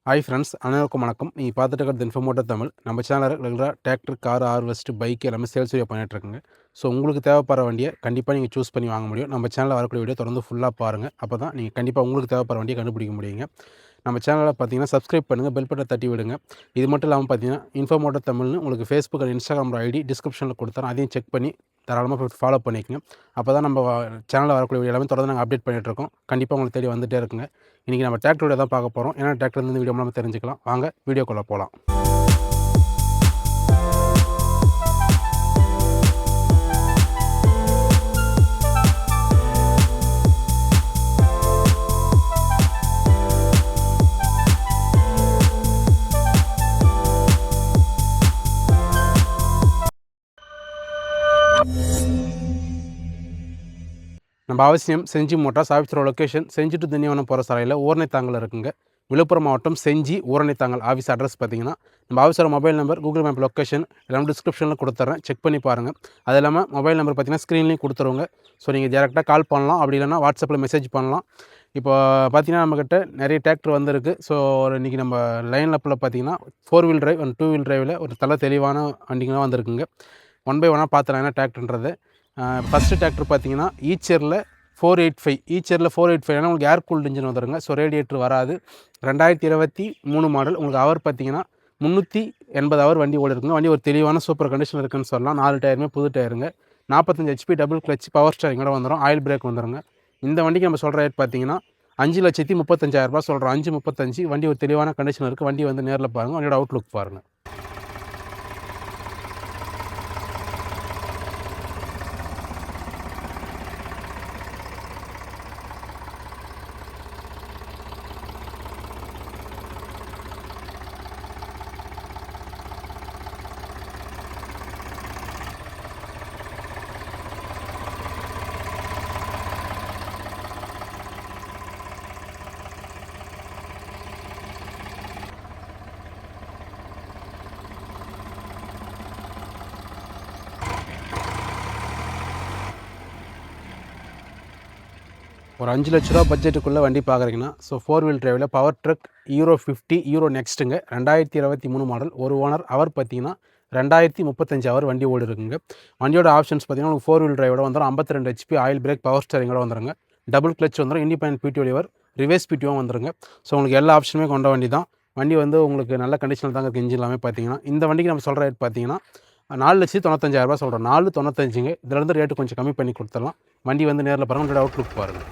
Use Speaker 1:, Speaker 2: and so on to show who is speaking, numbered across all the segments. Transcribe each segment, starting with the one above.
Speaker 1: Hi friends, அனைவருக்கும் வணக்கம். நீங்கள் பார்த்துட்டு இருக்கிறது இன்ஃபோமோட்டோ தமிழ். நம்ம சேனலில் ரெகுலராக டிராக்டர், கார், ஹார்வெஸ்ட், பைக் எல்லாமே சேல்ஸ் வீடியோ பண்ணிகிட்ருக்குங்க. ஸோ உங்களுக்கு தேவைப்படுற வண்டியை கண்டிப்பாக நீங்கள் சூஸ் பண்ணி வாங்க முடியும். நம்ம சேனலில் வரக்கூடிய வீடியோ தொடர்ந்து ஃபுல்லாக பாருங்கள். அப்போ தான் நீங்கள் கண்டிப்பாக உங்களுக்கு தேவைப்படுற வண்டியை கண்டுபிடிக்க முடியுங்க. நம்ம சேனலில் பார்த்தீங்கன்னா சப்ஸ்கிரைப் பண்ணுங்கள், பெல் பட்டனை தட்டி விடுங்க. இது மட்டும் இல்லாமல் பார்த்தீங்கன்னா இன்ஃபோமோட்டோ தமிழ்னு உங்களுக்கு ஃபேஸ்புக் அண்ட் இன்ஸ்டாகிராம் ஐடி டிஸ்கிரிப்ஷனில் கொடுத்துறேன். அதையும் செக் பண்ணி தாராளமாக ஃபாலோ பண்ணிக்கங்க. அப்போ தான் நம்ம சேனலில் வரக்கூடிய வீடியோ எல்லாமே தொடர்ந்து நாங்கள் அப்டேட் பண்ணிகிட்ருக்கோம். கண்டிப்பாக உங்களுக்கு தேடி வந்துகிட்டே இருக்குங்க. இன்றைக்கி நம்ம டிராக்டர் வீடியோ தான் பார்க்க போகிறோம். ஏன்னா டிராக்டர் இந்த வீடியோ நம்ம தெரிஞ்சுக்கலாம். வாங்க வீடியோக்குள்ளே போகலாம். நம்ம அவசியம் செஞ்சி மோட்டார்ஸ் ஆஃபீஸரோட லொக்கேஷன் செஞ்சி டு திண்டிவனம் போகிற சாலையில் ஊரணைத்தாங்கல் இருக்குங்க. விழுப்புரம் மாவட்டம் செஞ்சி ஊரணைத்தாங்கல் ஆஃபீஸ் அட்ரஸ் பார்த்தீங்கன்னா நம்ம ஆஃபீஸரோட mobile number, Google map location எல்லாம் டிஸ்கிரிப்ஷனில் கொடுத்துட்றேன். செக் பண்ணி பாருங்கள். அது இல்லாமல் மொபைல் நம்பர் பார்த்தீங்கன்னா ஸ்க்ரீன்லேயும் கொடுத்துருவோங்க. ஸோ நீங்கள் டேரெக்டாக கால் பண்ணலாம், அப்படி இல்லைனா வாட்ஸ்அப்பில் மெசேஜ் பண்ணலாம். இப்போ பார்த்தீங்கன்னா நம்மக்கிட்ட நிறைய டிராக்டர் வந்திருக்கு. ஸோ இன்றைக்கி நம்ம லைன் அப்பில் பார்த்தீங்கன்னா 4 வீல் டிரைவ் அண்ட் 2 வீல் டிரைவில் ஒரு தலை தெளிவான வண்டிங்களாம் வந்திருக்குங்க. 1 பை 1 பார்த்துலாம் என்ன டிராக்டர்ன்றது. ஃபஸ்ட்டு டிராக்டர் பார்த்தீங்கன்னா ஈச்சரில் 485, ஈச்சரில் 485 ஏன்னா உங்களுக்கு ஏர் கூல்டு இன்ஜின் வந்துடுங்க. ஸோ ரேடியேட்டர் வராது. 2023 மாடல். உங்களுக்கு அவர் பார்த்தீங்கன்னா 380 ஹவர் வண்டி ஓடி இருக்குங்க. வண்டி ஒரு தெளிவான சூப்பர் கண்டிஷன் இருக்குன்னு சொல்லலாம். 4 டயருமே புது டயருங்க. 45 HP டபுள் கிளச் பவர் ஸ்டேரிங்கோட வந்துடும். ஆயில் பிரேக் வந்துடுங்க. இந்த வண்டிக்கு நம்ம சொல்கிற ரேட் பார்த்தீங்கன்னா 5,35,000 சொல்கிறோம். 5,35. வண்டி ஒரு தெளிவான கண்டிஷன் இருக்குது. வண்டி வந்து நேரில் பாருங்கள், வண்டியோட அவுட்லுக் பாருங்கள். ஒரு 5 லட்ச ரூபா பட்ஜெட்டுக்குள்ளே வண்டி பார்க்குறீங்கன்னா, ஸோ 4 வீல் டிரைவில் பவர் ட்ரக் யூரோ 50 யூரோ நெக்ஸ்ட்டுங்க. 2023 மாடல். ஒரு ஓனர். அவர் பார்த்தீங்கன்னா 2035 ஹவர் வண்டி ஓடி இருக்குங்க. வண்டியோட ஆப்ஷன்ஸ் பார்த்தீங்கன்னா உங்களுக்கு 4 வீல் டிரைவோட வந்துடும். 52 HP ஆயில் பிரேக் பவர் ஸ்டேரிங்கோட வந்துடுங்க. டபுள் கிளச் வந்துடும். இண்டிபெண்டன்ட் பிடிஓ லிவர், ரிவர்ஸ் பிடிஓவும் வந்துடுங்க. ஸோ உங்களுக்கு எல்லா ஆப்ஷனுமே கொண்ட வண்டி தான். வண்டி வந்து உங்களுக்கு நல்ல கண்டிஷனில் தாங்க இருக்குது. இன்ஜின் எல்லாமே பார்த்தீங்கன்னா இந்த வண்டிக்கு நம்ம சொல்கிற ரேட் பார்த்தீங்கன்னா 4,95,000 சொல்கிறோம். 4,95ங்க. இதிலேருந்து ரேட்டு கொஞ்சம் கம்மி பண்ணி கொடுத்துடலாம். வண்டி வந்து நேரில் பாருங்கள், உங்களோட அவுட்லுக் பாருங்கள்.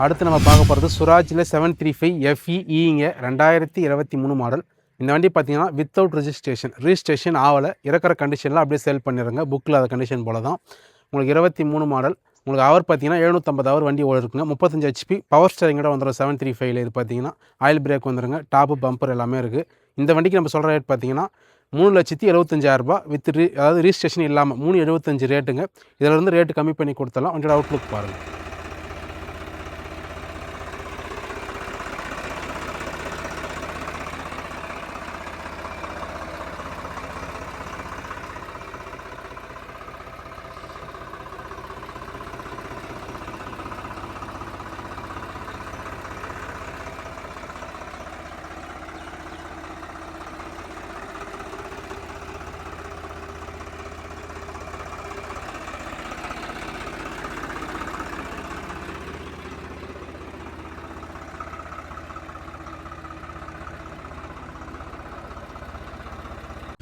Speaker 1: அடுத்து நம்ம பார்க்க போகிறது சுராஜில் 735 FEEங்க. 2023 மாடல். இந்த வண்டி பார்த்தீங்கன்னா வித்தவுட் ரிஜிஸ்ட்ரேஷன் ஆகலை. இறக்குற கண்டிஷனில் அப்படியே சேல் பண்ணிடுங்க. புக்கில் அதை கண்டிஷன் போல தான். உங்களுக்கு 23 மாடல். உங்களுக்கு ஹவர் பார்த்தீங்கன்னா 750 ஹவர் வண்டி ஓடி இருக்குங்க. 35 HP பவர் ஸ்டேரிங்கோட வந்துடும். 735 இது பார்த்தீங்கன்னா ஆயில் பிரேக் வந்துடுங்க. டாப்பு பம்பர் எல்லாமே இருக்குது. இந்த வண்டிக்கு நம்ம சொல்கிற ரேட் பார்த்தீங்கன்னா 3,75,000 வித் அதாவது ரிஜிஸ்ட்ரேஷன் இல்லாமல் 3,75 ரேட்டுங்க. இதிலேருந்து ரேட்டு கம்மி பண்ணி கொடுத்தலாம். வண்டியோட அவுட்லுக் பாருங்கள்.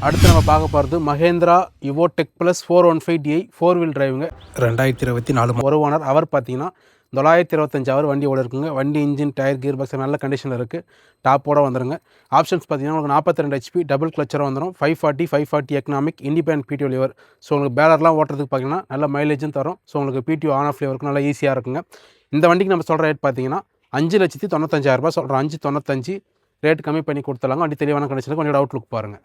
Speaker 1: அடுத்து நம்ம பார்க்க போகிறது Mahindra Yuvo tech plus 415DI 4 wheel டிரைவுங்க. 2024 ஒரு ஓனர். அவர் பார்த்தீங்கன்னா 925 ஹவர் வண்டி ஓட இருக்குங்க. வண்டி இன்ஜின், டயர், கியர் பாக்ஸ் நல்ல கண்டிஷனில் இருக்குது. டாப்போட வந்துடுங்க. ஆப்ஷன்ஸ் பார்த்தீங்கன்னா உங்களுக்கு 42 HP டபுள் கிளச்சராக வந்துடும். 540 economic, independent PTO lever. So உங்களுக்கு பேலர்லாம் ஓட்டுறதுக்கு பார்த்தீங்கன்னா நல்ல மைலேஜும் தரும். ஸோ உங்களுக்கு பிடிஓ ஆன் ஆஃப் லிவருக்கு நல்லா ஈஸியாக இருக்குங்க. இந்த வண்டிக்கு நம்ம சொல்கிற ரேட் பார்த்தீங்கன்னா ₹5,95,000 சொல்கிறோம். 5,95 ரேட் கம்மி பண்ணி கொடுத்துடலாங்க. வண்டி தெளிவான கண்டிஷனுக்கு வண்டியோட அவுட்லுக் பாருங்கள்.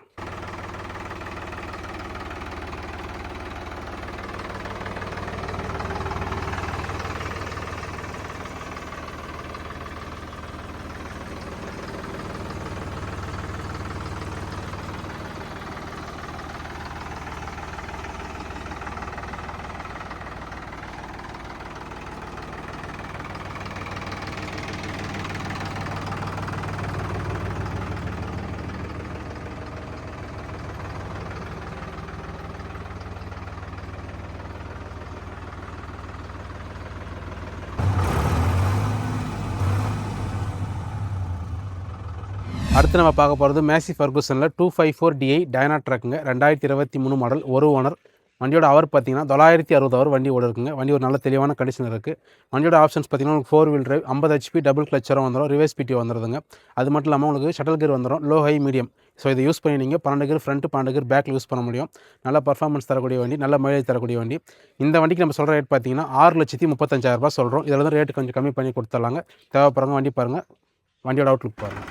Speaker 1: அடுத்து நம்ம பார்க்க போகிறது மேசி ஃபர்கூசனில் 254DI டைனா ட்ரக்குங்க. 2023 மாடல், ஒரு ஓனர். வண்டியோட ஹவர் பார்த்தீங்கன்னா 960 ஹவர் வண்டி ஓட இருக்குங்க. வண்டி ஒரு நல்ல தெளிவான கண்டிஷன் இருக்குது. வண்டியோட ஆப்ஷன்ஸ் பார்த்தீங்கன்னா உங்களுக்கு 4 வீல் டிரைவ், 50 HP டபுள் கிளச்சரும் வந்துடும், ரிவர்ஸ் பிடி வந்துடுதுங்க. அது மட்டும் இல்லாமல் உங்களுக்கு ஷட்டல் கியர் வந்துடும், லோ ஹை மீடியம். ஸோ இதை யூஸ் பண்ணி நீங்கள் 12 கியர் ஃப்ரண்ட், 12 கியர் பேக்கில் யூஸ் பண்ண முடியும். நல்ல பர்ஃபார்மன்ஸ் தரக்கூடிய வண்டி, நல்ல மைலேஜ் தரக்கூடிய வண்டி. இந்த வண்டிக்கு நம்ம சொல்கிற ரேட் பார்த்தீங்கன்னா ₹6,35,000 சொல்கிறோம். இதில் வந்து ரேட்டு கொஞ்சம் கம்மி பண்ணி கொடுத்துடலாங்க. தேவைப்படுறவங்க வண்டி பாருங்கள், வண்டியோட அவுட்லுக் பாருங்கள்.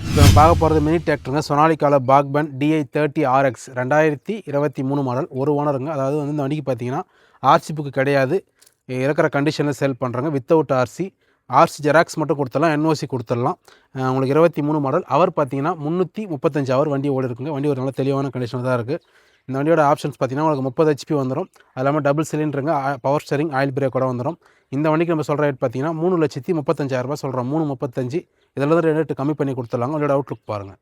Speaker 1: இப்போ நம்ம பார்க்க போகிறது mini டிராக்டருங்க. சொனாலிக்காவில் Baghban DI 30 RX 2023 model, ஒரு ஓனருங்க. அதாவது வந்து இந்த வண்டிக்கு பார்த்தீங்கன்னா ஆர்சி புக்கு கிடையாது, இருக்கிற கண்டிஷனில் சேல் பண்ணுறாங்க. வித்தவுட் ஆர்சி ஜெராக்ஸ் மட்டும் கொடுத்துடலாம், NOC கொடுத்துடலாம். உங்களுக்கு 23 மாடல். அவர் பார்த்தீங்கன்னா 335 ஹவர் வண்டி ஓடி இருக்குங்க. வண்டி ஒரு நல்ல தெளிவான கண்டிஷனில் தான் இருக்குது. இந்த வண்டியோட ஆப்ஷன்ஸ் பார்த்தீங்கன்னா உங்களுக்கு 30 HP வந்துடும். அது இல்லாமல் டபுள் சிலிண்டருங்க, பவர் ஸ்டரிங், ஆயில் பிரேக்கோட வந்துடும். இந்த வண்டிக்கு நம்ம சொல்கிற ரேட் பார்த்தீங்கன்னா ₹3,35,000 சொல்கிறோம். 335. இதில் தான் ரேட்டு கம்மி பண்ணி கொடுத்துடலாங்க. அதோட அவுட்லுக் பாருங்கள்.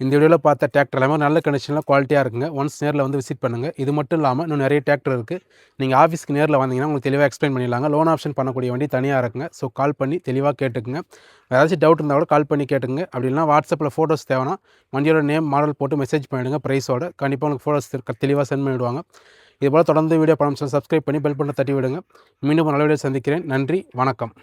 Speaker 1: இந்த வீடியோவில் பார்த்த டிராக்டர் எல்லாமே நல்ல கண்டிஷனில் குவாலிட்டியாக இருக்குங்க. ஒன்ஸ் நேரில் வந்து விசிட் பண்ணுங்கள். இது மட்டும் இல்லாமல் இன்னும் நிறைய டிராக்டர் இருக்குது. நீங்கள் ஆஃபீஸ்க்கு நேரில் வந்தீங்கன்னா உங்களுக்கு தெளிவாக எக்ஸ்பிளைன் பண்ணிடலாங்க. லோன் ஆப்ஷன் பண்ணக்கூடிய வண்டி தனியாக இருக்குங்க. ஸோ கால் பண்ணி தெளிவாக கேட்டுக்குங்க. ஏதாச்சும் டவுட் இருந்தால் கூட கால் பண்ணி கேட்டுங்க. அப்படி இல்லைனா வாட்ஸ்அப்பில் ஃபோட்டோஸ் தேவைன்னா வண்டியோட நேம், மாடல் போட்டு மெசேஜ் பண்ணிவிடுங்க. ப்ரைஸோட கண்டிப்பாக உங்களுக்கு ஃபோட்டோஸ் தெளிவாக சென்ட் பண்ணிவிடுவாங்க. இதுபோல் தொடர்ந்து வீடியோ படம் சப்ஸ்கிரைப் பண்ணி பெல் பட்டனை தட்டி விடுங்க. மீண்டும் நல்ல வீடியோ சந்திக்கிறேன். நன்றி, வணக்கம்.